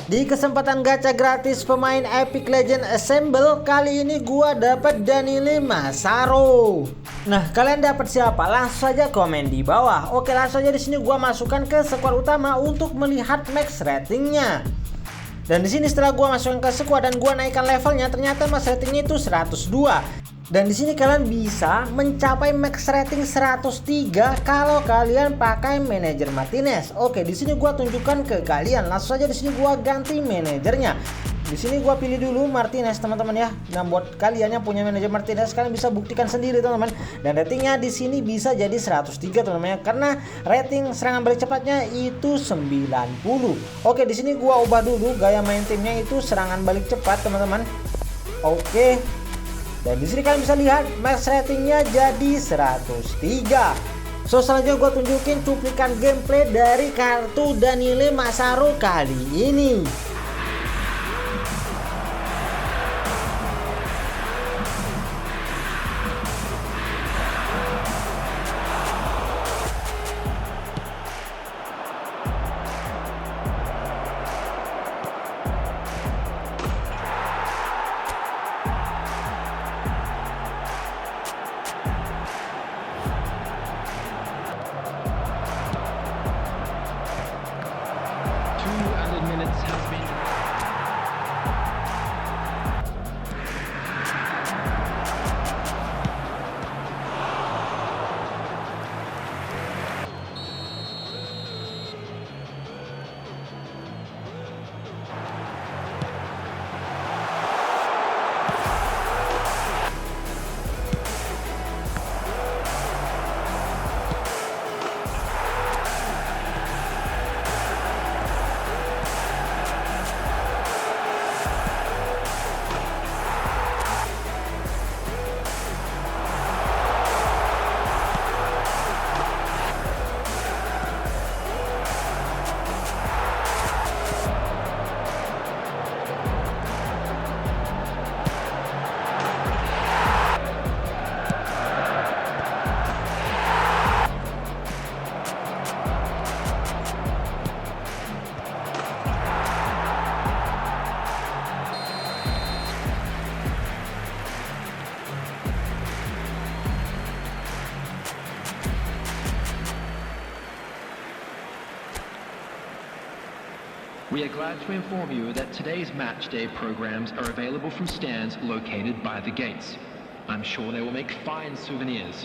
Di kesempatan gacha gratis pemain Epic Legend Assemble kali ini gua dapat Daniele Massaro. Nah, kalian dapat siapa? Langsung saja komen di bawah. Oke, langsung aja di sini gua masukkan ke squad utama untuk melihat max ratingnya. Dan di sini setelah gua masukkan ke squad dan gua naikkan levelnya, ternyata max ratingnya itu 102. Dan di sini kalian bisa mencapai max rating 103 kalau kalian pakai manajer Martinez. Oke, di sini gua tunjukkan ke kalian. Langsung saja di sini gua ganti manajernya. Di sini gua pilih dulu Martinez, teman-teman ya. Nah, buat kalian yang punya manajer Martinez, kalian bisa buktikan sendiri, teman-teman. Dan ratingnya di sini bisa jadi 103, teman-teman ya. Karena rating serangan balik cepatnya itu 90. Oke, di sini gua ubah dulu gaya main timnya itu serangan balik cepat, teman-teman. Oke. Dan di sini kalian bisa lihat max ratingnya jadi 103. So, selanjutnya gue tunjukin cuplikan gameplay dari kartu Daniele Massaro kali ini. We are glad to inform you that today's match day programs are available from stands located by the gates. I'm sure they will make fine souvenirs.